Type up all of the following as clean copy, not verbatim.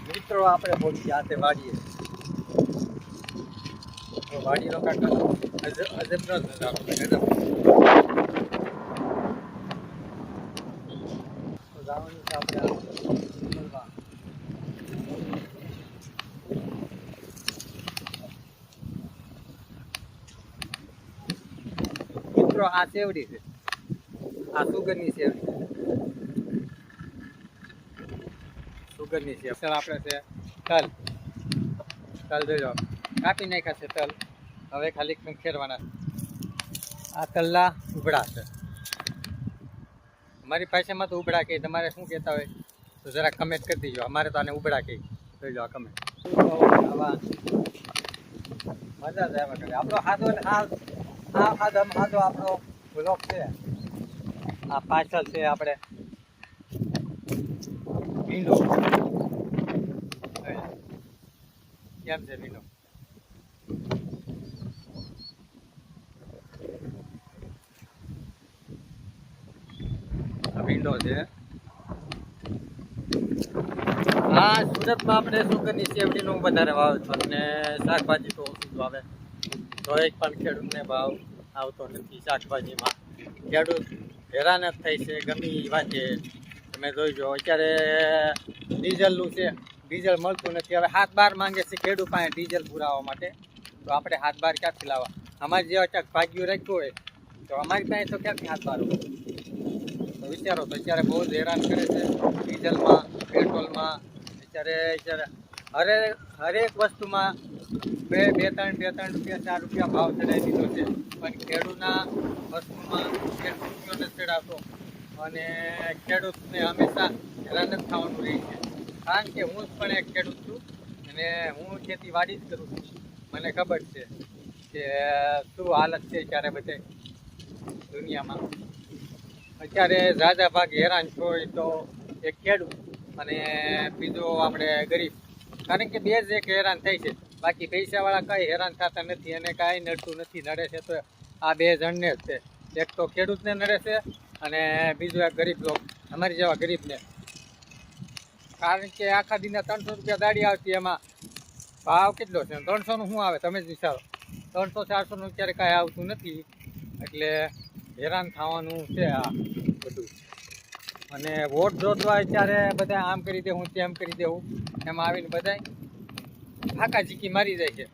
મિત્રો આપણે પહોંચી હાથે વાડીએ તો વાડીનો કાંઈક અજબનો જ નજારો છે ગજબ. તો જવાનું છે આપણે મળવા. મિત્રો આ સેવડી છે, આ સુગરની સેવડી, સુગરની છે. આપણે છે તલ, તલ જોઈ લો કાપી નાખ્યા છે તલ, હવે ખાલી ખંખેરવાના. આ તલના ઉબડા છે. અમારી ભાષામાં તો ઉબડા કહે, તમારે શું કહેતા હોય તો જરા કમેન્ટ કરી દીજો. અમારે તો આને ઉબડા કહે. જોઈ લો આ કમેન્ટ. મજા જ આવ્યા કરે. આપણો હાથો ને હાથો આપણો બ્લોક છે. આ પાછળ છે આપણે ભીંડો. કેમ છે ભીંડો? ભીંડો છે. હા, સુરતમાં આપણે સુગરની શેવડીનું વધારે વાવે છે અને શાકભાજી તો ઓછું જ આવે. તો એક પણ ખેડૂતને ભાવ આવતો નથી શાકભાજીમાં. ખેડૂત હેરાન જ થાય છે ગમે એ વાંચે. તમે જોઈજો અત્યારે ડીઝલનું છે, ડીઝલ મળતું નથી. હવે 7-12 માંગે છે ખેડૂત પાસે ડીઝલ પુરાવવા માટે. તો આપણે 7-12 ક્યાંથી લાવવા? અમારે જેવા ક્યાંક ભાગ્યું રાખ્યું હોય તો અમારી પાસે તો ક્યાંથી 7-12 હોય? તો વિચારો તો અત્યારે બહુ જ હેરાન કરે છે ડીઝલમાં, પેટ્રોલમાં. અત્યારે હરેક વસ્તુમાં બે 3 રૂપિયા 4 રૂપિયા ભાવ ચડાવી દીધો છે. પણ ખેડૂતના વસ્તુમાં 1 રૂપિયો નથી ચડાવતો અને ખેડૂતને હંમેશા હેરાન જ થવાનું રહે છે. કારણ કે હું પણ એક ખેડૂત છું અને હું ખેતીવાડી જ કરું છું. મને ખબર છે કે શું હાલત છે ત્યારે બધે દુનિયામાં. અત્યારે ઝાઝા ભાગ હેરાન હોય તો એક ખેડૂત અને બીજો આપણે ગરીબ. કારણ કે બે જ એક હેરાન થાય છે, બાકી પૈસાવાળા કાંઈ હેરાન થતા નથી અને કાંઈ નડતું નથી. નડે છે તો આ 2 જણને જ છે. એક તો ખેડૂતને નડે છે અને બીજું એક ગરીબ લોક, અમારી જેવા ગરીબને. કારણ કે આખા દિને 300 રૂપિયા દાડી આવતી, એમાં ભાવ કેટલો છે? 300નું શું આવે તમે જ વિચારો. 300-400નું અત્યારે કાંઈ આવતું નથી. એટલે હેરાન થવાનું છે આ બધું. અને વોટ જોતવા અત્યારે બધા આમ કરી દેવું તેમ કરી દેવું, એમાં આવીને બધા ફાંકા ચીકી મારી જાય છે.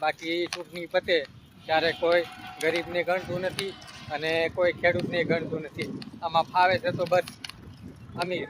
બાકી ચૂંટણી પતે ત્યારે કોઈ ગરીબને ગણતું નથી અને કોઈ ખેડૂતને ગણતું નથી. આમાં ફાવે છે તો બસ અમીર.